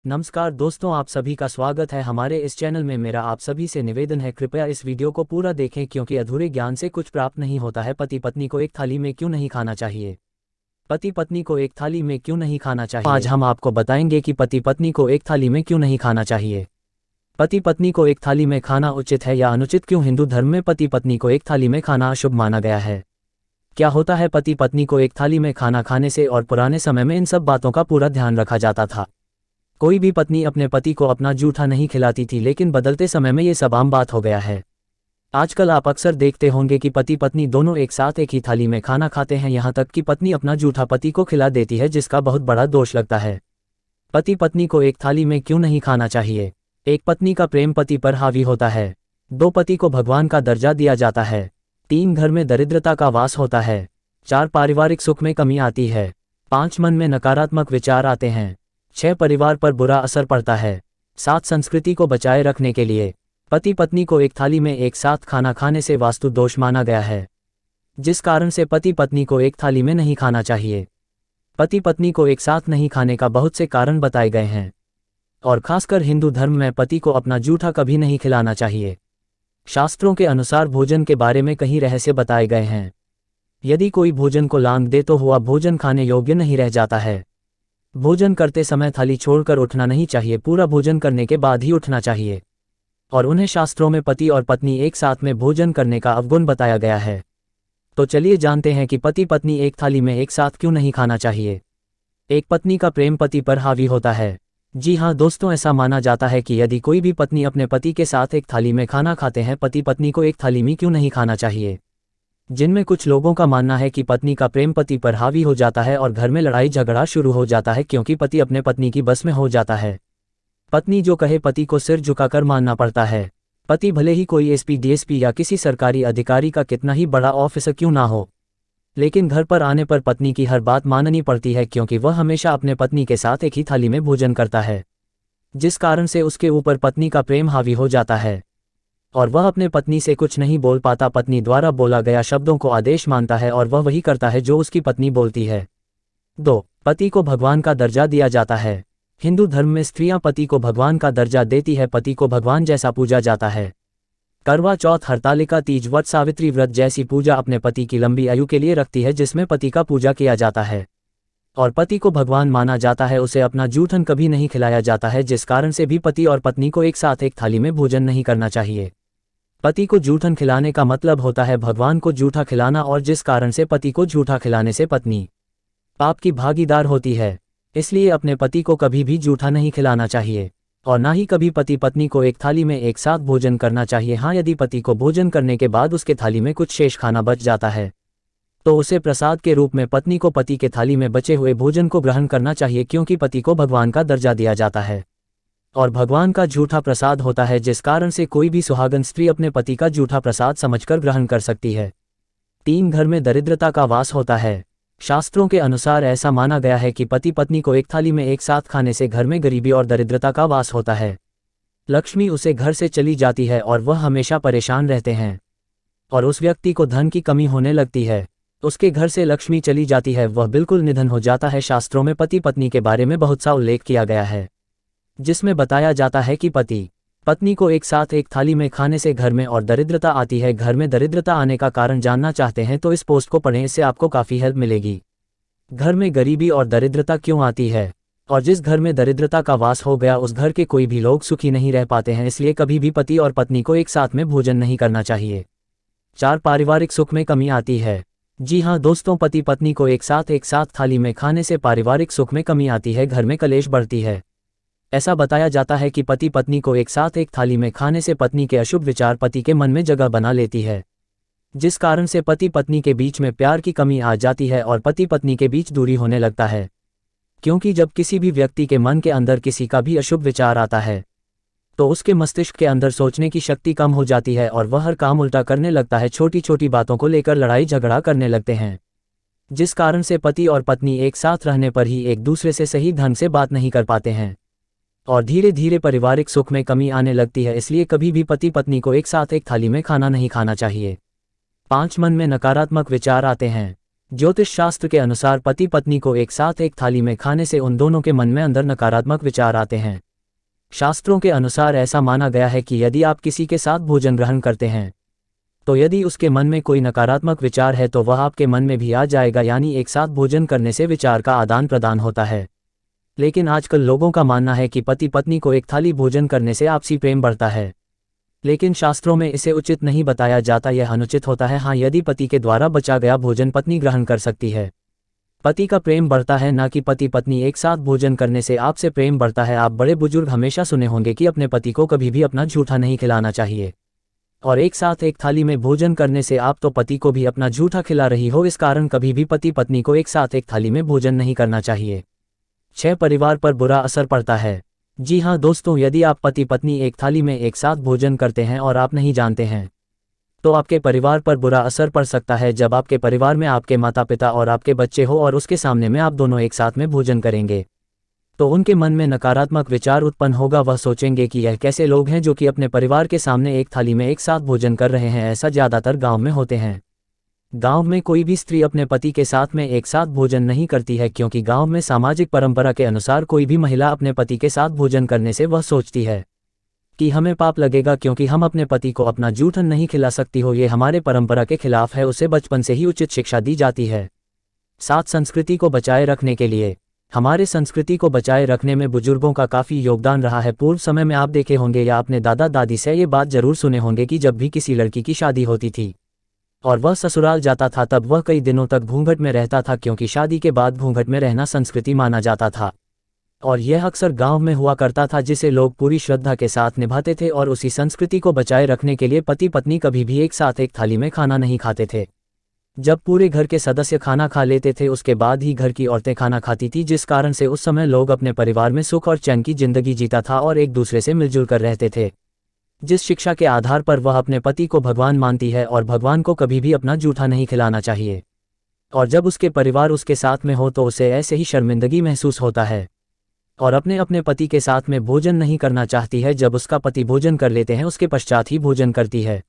नमस्कार दोस्तों, आप सभी का स्वागत है हमारे इस चैनल में। मेरा आप सभी से निवेदन है, कृपया इस वीडियो को पूरा देखें क्योंकि अधूरे ज्ञान से कुछ प्राप्त नहीं होता है। पति पत्नी को एक थाली में क्यों नहीं खाना चाहिए? पति पत्नी को एक थाली में क्यों नहीं खाना चाहिए? आज हम आपको बताएंगे कि पति पत्नी को एक थाली में क्यों नहीं खाना चाहिए। पति पत्नी को एक थाली में खाना उचित है या अनुचित? क्यों हिंदू धर्म में पति पत्नी को एक थाली में खाना अशुभ माना गया है? क्या होता है पति पत्नी को एक थाली में खाना खाने से? और पुराने समय में इन सब बातों का पूरा ध्यान रखा जाता था। कोई भी पत्नी अपने पति को अपना जूठा नहीं खिलाती थी, लेकिन बदलते समय में ये सब आम बात हो गया है। आजकल आप अक्सर देखते होंगे कि पति पत्नी दोनों एक साथ एक ही थाली में खाना खाते हैं, यहाँ तक कि पत्नी अपना जूठा पति को खिला देती है, जिसका बहुत बड़ा दोष लगता है। पति पत्नी को एक थाली में क्यों नहीं खाना चाहिए? एक पत्नी का प्रेम पति पर हावी होता है। 2 पति को भगवान का दर्जा दिया जाता है। 3 घर में दरिद्रता का वास होता है। 4 पारिवारिक सुख में कमी आती है। 5 मन में नकारात्मक विचार आते हैं। 6 परिवार पर बुरा असर पड़ता है। 7 संस्कृति को बचाए रखने के लिए पति पत्नी को एक थाली में एक साथ खाना खाने से वास्तु दोष माना गया है, जिस कारण से पति पत्नी को एक थाली में नहीं खाना चाहिए। पति पत्नी को एक साथ नहीं खाने का बहुत से कारण बताए गए हैं, और खासकर हिंदू धर्म में पति को अपना जूठा कभी नहीं खिलाना चाहिए। शास्त्रों के अनुसार भोजन के बारे में कई रहस्य बताए गए हैं। यदि कोई भोजन को लांघ दे तो हुआ भोजन खाने योग्य नहीं रह जाता है। भोजन करते समय थाली छोड़कर उठना नहीं चाहिए, पूरा भोजन करने के बाद ही उठना चाहिए। और उन्हें शास्त्रों में पति और पत्नी एक साथ में भोजन करने का अवगुण बताया गया है। तो चलिए जानते हैं कि पति पत्नी एक थाली में एक साथ क्यों नहीं खाना चाहिए। एक पत्नी का प्रेम पति पर हावी होता है। जी हाँ दोस्तों, ऐसा माना जाता है कि यदि कोई भी पत्नी अपने पति के साथ एक थाली में खाना खाते हैं, पति पत्नी को एक थाली में क्यों नहीं खाना चाहिए? जिनमें कुछ लोगों का मानना है कि पत्नी का प्रेम पति पर हावी हो जाता है और घर में लड़ाई झगड़ा शुरू हो जाता है, क्योंकि पति अपने पत्नी की बस में हो जाता है। पत्नी जो कहे पति को सिर झुकाकर मानना पड़ता है। पति भले ही कोई एसपी डीएसपी या किसी सरकारी अधिकारी का कितना ही बड़ा ऑफिसर क्यों ना हो, लेकिन घर पर आने पर पत्नी की हर बात माननी पड़ती है, क्योंकि वह हमेशा अपने पत्नी के साथ एक ही थाली में भोजन करता है, जिस कारण से उसके ऊपर पत्नी का प्रेम हावी हो जाता है और वह अपने पत्नी से कुछ नहीं बोल पाता। पत्नी द्वारा बोला गया शब्दों को आदेश मानता है और वह वही करता है जो उसकी पत्नी बोलती है। 2 पति को भगवान का दर्जा दिया जाता है। हिंदू धर्म में स्त्रियां पति को भगवान का दर्जा देती है, पति को भगवान जैसा पूजा जाता है। करवा चौथ, हरतालिका तीज, वट सावित्री व्रत जैसी पूजा अपने पति की लंबी आयु के लिए रखती है, जिसमें पति का पूजा किया जाता है और पति को भगवान माना जाता है। उसे अपना जूठन कभी नहीं खिलाया जाता है, जिस कारण से भी पति और पत्नी को एक साथ एक थाली में भोजन नहीं करना चाहिए। पति को जूठन खिलाने का मतलब होता है भगवान को जूठा खिलाना, और जिस कारण से पति को जूठा खिलाने से पत्नी पाप की भागीदार होती है। इसलिए अपने पति को कभी भी जूठा नहीं खिलाना चाहिए और ना ही कभी पति पत्नी को एक थाली में एक साथ भोजन करना चाहिए। हाँ, यदि पति को भोजन करने के बाद उसके थाली में कुछ शेष खाना बच जाता है तो उसे प्रसाद के रूप में पत्नी को पति के थाली में बचे हुए भोजन को ग्रहण करना चाहिए, क्योंकि पति को भगवान का दर्जा दिया जाता है और भगवान का जूठा प्रसाद होता है, जिस कारण से कोई भी सुहागन स्त्री अपने पति का जूठा प्रसाद समझकर ग्रहण कर सकती है। 3 घर में दरिद्रता का वास होता है। शास्त्रों के अनुसार ऐसा माना गया है कि पति पत्नी को एक थाली में एक साथ खाने से घर में गरीबी और दरिद्रता का वास होता है। लक्ष्मी उसे घर से चली जाती है और वह हमेशा परेशान रहते हैं और उस व्यक्ति को धन की कमी होने लगती है। उसके घर से लक्ष्मी चली जाती है, वह बिल्कुल निधन हो जाता है। शास्त्रों में पति पत्नी के बारे में बहुत सा उल्लेख किया गया है, जिसमें बताया जाता है कि पति पत्नी को एक साथ एक थाली में खाने से घर में और दरिद्रता आती है। घर में दरिद्रता आने का कारण जानना चाहते हैं तो इस पोस्ट को पढ़ें, इससे आपको काफ़ी हेल्प मिलेगी। घर में गरीबी और दरिद्रता क्यों आती है? और जिस घर में दरिद्रता का वास हो गया, उस घर के कोई भी लोग सुखी नहीं रह पाते हैं। इसलिए कभी भी पति और पत्नी को एक साथ में भोजन नहीं करना चाहिए। 4 पारिवारिक सुख में कमी आती है। जी हाँ दोस्तों, पति पत्नी को एक साथ थाली में खाने से पारिवारिक सुख में कमी आती है, घर में कलेश बढ़ती है। ऐसा बताया जाता है कि पति पत्नी को एक साथ एक थाली में खाने से पत्नी के अशुभ विचार पति के मन में जगह बना लेती है, जिस कारण से पति पत्नी के बीच में प्यार की कमी आ जाती है और पति पत्नी के बीच दूरी होने लगता है। क्योंकि जब किसी भी व्यक्ति के मन के अंदर किसी का भी अशुभ विचार आता है तो उसके मस्तिष्क के अंदर सोचने की शक्ति कम हो जाती है और वह हर काम उल्टा करने लगता है। छोटी छोटी बातों को लेकर लड़ाई झगड़ा करने लगते हैं, जिस कारण से पति और पत्नी एक साथ रहने पर ही एक दूसरे से सही ढंग से बात नहीं कर पाते हैं और धीरे धीरे पारिवारिक सुख में कमी आने लगती है। इसलिए कभी भी पति पत्नी को एक साथ एक थाली में खाना नहीं खाना चाहिए। 5 मन में नकारात्मक विचार आते हैं। ज्योतिष शास्त्र के अनुसार पति पत्नी को एक साथ एक थाली में खाने से उन दोनों के मन में अंदर नकारात्मक विचार आते हैं। शास्त्रों के अनुसार ऐसा माना गया है कि यदि आप किसी के साथ भोजन ग्रहण करते हैं तो यदि उसके मन में कोई नकारात्मक विचार है तो वह आपके मन में भी आ जाएगा, यानी एक साथ भोजन करने से विचार का आदान प्रदान होता है। लेकिन आजकल लोगों का मानना है कि पति पत्नी को एक थाली भोजन करने से आपसी प्रेम बढ़ता है, लेकिन शास्त्रों में इसे उचित नहीं बताया जाता, यह अनुचित होता है। हाँ, यदि पति के द्वारा बचा गया भोजन पत्नी ग्रहण कर सकती है, पति का प्रेम बढ़ता है, ना कि पति पत्नी एक साथ भोजन करने से आपसे प्रेम बढ़ता है। आप बड़े बुजुर्ग हमेशा सुने होंगे कि अपने पति को कभी भी अपना झूठा नहीं खिलाना चाहिए, और एक साथ एक थाली में भोजन करने से आप तो पति को भी अपना झूठा खिला रही हो। इस कारण कभी भी पति पत्नी को एक साथ एक थाली में भोजन नहीं करना चाहिए। 6 परिवार पर बुरा असर पड़ता है। जी हाँ दोस्तों, यदि आप पति पत्नी एक थाली में एक साथ भोजन करते हैं और आप नहीं जानते हैं तो आपके परिवार पर बुरा असर पड़ सकता है। जब आपके परिवार में आपके माता पिता और आपके बच्चे हो और उसके सामने में आप दोनों एक साथ में भोजन करेंगे तो उनके मन में नकारात्मक विचार उत्पन्न होगा। वह सोचेंगे कि यह कैसे लोग हैं जो कि अपने परिवार के सामने एक थाली में एक साथ भोजन कर रहे हैं। ऐसा ज़्यादातर गाँव में होते हैं। गांव में कोई भी स्त्री अपने पति के साथ में एक साथ भोजन नहीं करती है, क्योंकि गांव में सामाजिक परंपरा के अनुसार कोई भी महिला अपने पति के साथ भोजन करने से वह सोचती है कि हमें पाप लगेगा, क्योंकि हम अपने पति को अपना जूठन नहीं खिला सकती हो। ये हमारे परंपरा के खिलाफ है। उसे बचपन से ही उचित शिक्षा दी जाती है। साथ संस्कृति को बचाए रखने के लिए हमारे संस्कृति को बचाए रखने में बुजुर्गों का काफ़ी योगदान रहा है। पूर्व समय में आप देखे होंगे या अपने दादा दादी से ये बात जरूर सुने होंगे कि जब भी किसी लड़की की शादी होती थी और वह ससुराल जाता था तब वह कई दिनों तक घूंघट में रहता था, क्योंकि शादी के बाद घूंघट में रहना संस्कृति माना जाता था। और यह अक्सर गांव में हुआ करता था, जिसे लोग पूरी श्रद्धा के साथ निभाते थे। और उसी संस्कृति को बचाए रखने के लिए पति पत्नी कभी भी एक साथ एक थाली में खाना नहीं खाते थे। जब पूरे घर के सदस्य खाना खा लेते थे उसके बाद ही घर की औरतें खाना खाती थी, जिस कारण से उस समय लोग अपने परिवार में सुख और चैन की जिंदगी जीता था और एक दूसरे से मिलजुल कर रहते थे। जिस शिक्षा के आधार पर वह अपने पति को भगवान मानती है और भगवान को कभी भी अपना जूठा नहीं खिलाना चाहिए। और जब उसके परिवार उसके साथ में हो तो उसे ऐसे ही शर्मिंदगी महसूस होता है और अपने पति के साथ में भोजन नहीं करना चाहती है। जब उसका पति भोजन कर लेते हैं उसके पश्चात ही भोजन करती है।